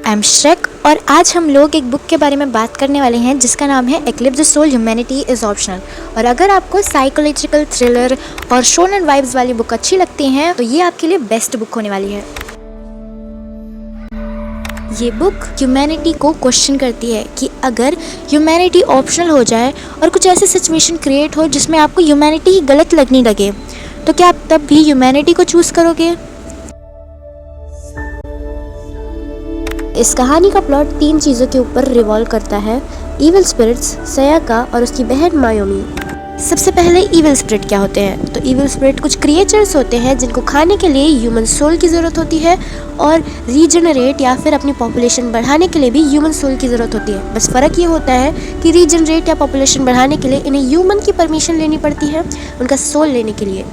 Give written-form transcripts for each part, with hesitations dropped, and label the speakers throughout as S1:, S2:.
S1: I am Shrek और आज हम लोग एक बुक के बारे में बात करने वाले हैं जिसका नाम है eclipse the soul humanity is optional. और अगर आपको साइकोलॉजिकल थ्रिलर और शोनन वाइब्स वाली बुक अच्छी लगती हैं तो ये आपके लिए बेस्ट बुक होने वाली है। ये बुक ह्यूमैनिटी को क्वेश्चन करती है कि अगर ह्यूमैनिटी ऑप्शनल हो जाए और कुछ ऐसी सिचुएशन क्रिएट हो जिसमें आपको ह्यूमैनिटी ही गलत लगने लगे तो क्या आप तब भी ह्यूमैनिटी को चूज़ करोगे। इस कहानी का प्लॉट 3 चीज़ों के ऊपर रिवॉल्व करता है, इविल स्पिरिट्स, सयाका और उसकी बहन मायोमी। सबसे पहले इविल स्पिरिट क्या होते हैं? तो इविल स्पिरिट कुछ क्रिएचर्स होते हैं जिनको खाने के लिए ह्यूमन सोल की ज़रूरत होती है और रीजनरेट या फिर अपनी पॉपुलेशन बढ़ाने के लिए भी ह्यूमन सोल की ज़रूरत होती है। बस फ़र्क ये होता है कि रीजनरेट या पॉपुलेशन बढ़ाने के लिए इन्हें ह्यूमन की परमिशन लेनी पड़ती है उनका सोल लेने के लिए।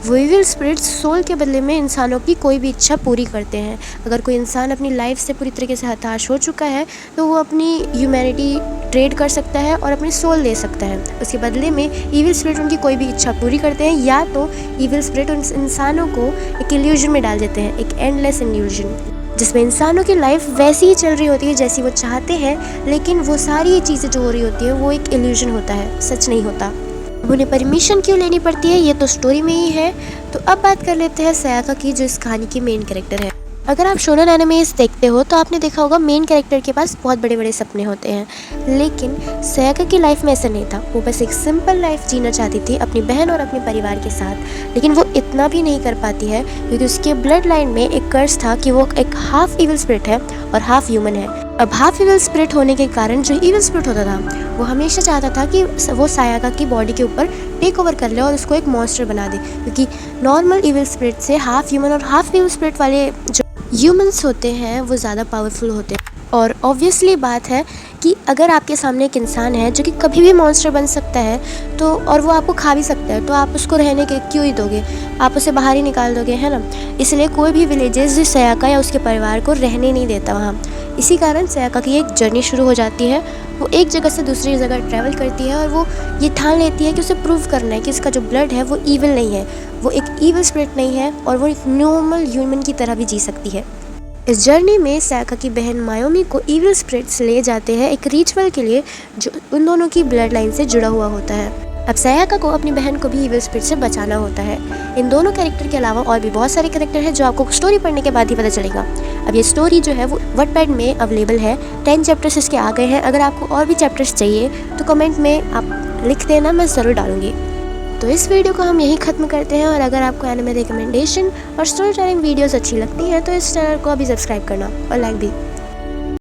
S1: वो इविल स्पिरिट्स सोल के बदले में इंसानों की कोई भी इच्छा पूरी करते हैं। अगर कोई इंसान अपनी लाइफ से पूरी तरीके से हताश हो चुका है तो वो अपनी ह्यूमैनिटी ट्रेड कर सकता है और अपनी सोल दे सकता है। उसके बदले में इविल स्पिरिट उनकी कोई भी इच्छा पूरी करते हैं या तो इविल स्पिरिट उन इंसानों को एक इल्यूजन में डाल देते हैं, एक एंडलेस इल्यूजन जिसमें इंसानों की लाइफ वैसी ही चल रही होती है जैसी वो चाहते हैं, लेकिन वो सारी चीज़ें जो हो रही होती हैं वो एक इल्यूजन होता है, सच नहीं होता। अब उन्हें परमिशन क्यों लेनी पड़ती है ये तो स्टोरी में ही है। तो अब बात कर लेते हैं सयाका की, जो इस कहानी की मेन कैरेक्टर है। अगर आप शोनन एनिमेस देखते हो तो आपने देखा होगा मेन कैरेक्टर के पास बहुत बड़े बड़े सपने होते हैं, लेकिन सयाका की लाइफ में ऐसा नहीं था। वो बस एक सिंपल लाइफ जीना चाहती थी अपनी बहन और अपने परिवार के साथ, लेकिन वो इतना भी नहीं कर पाती है क्योंकि उसके ब्लड लाइन में एक कर्स था कि वो एक हाफ इविल स्पिरिट है और हाफ ह्यूमन है। अब हाफ इविल स्पिरिट होने के कारण जो इविल स्पिरिट होता था वो हमेशा चाहता था कि वो सयाका की बॉडी के ऊपर टेक ओवर कर ले और उसको एक मॉन्स्टर बना दे, क्योंकि नॉर्मल इविल स्पिरिट से हाफ ह्यूमन और हाफ इविल स्पिरिट वाले जो ह्यूमंस होते हैं वो ज़्यादा पावरफुल होते हैं। और ऑब्वियसली बात है कि अगर आपके सामने एक इंसान है जो कि कभी भी मॉन्स्टर बन सकता है तो और वो आपको खा भी सकता है, तो आप उसको रहने के क्यों ही दोगे, आप उसे बाहर ही निकाल दोगे, है ना। इसलिए कोई भी विलेजेस जो सयाका या उसके परिवार को रहने नहीं देता वहाँ। इसी कारण सयाका की एक जर्नी शुरू हो जाती है। वो एक जगह से दूसरी जगह ट्रैवल करती है और वो ये ठान लेती है कि उसे प्रूव करना है कि इसका जो ब्लड है वो ईविल नहीं है, वो एक ईविल स्पिरिट नहीं है और वो एक नॉर्मल ह्यूमन की तरह भी जी सकती है। इस जर्नी में सयाका की बहन मायोमी को इविल स्पिरिट्स ले जाते हैं एक रिचुअल के लिए जो उन दोनों की ब्लड लाइन से जुड़ा हुआ होता है। अब सयाका को अपनी बहन को भी इविल स्पिरिट से बचाना होता है। इन दोनों कैरेक्टर के अलावा और भी बहुत सारे कैरेक्टर हैं जो आपको स्टोरी पढ़ने के बाद ही पता चलेगा। अब ये स्टोरी जो है वो वटपैड में अवेलेबल है, 10 चैप्टर्स इसके आ गए हैं। अगर आपको और भी चैप्टर्स चाहिए तो कमेंट में आप लिख देना, मैं ज़रूर डालूंगी। तो इस वीडियो को हम यहीं ख़त्म करते हैं और अगर आपको एनिमे रिकमेंडेशन और स्टोरी टेलिंग वीडियोस अच्छी लगती हैं तो इस चैनल को अभी सब्सक्राइब करना और लाइक भी।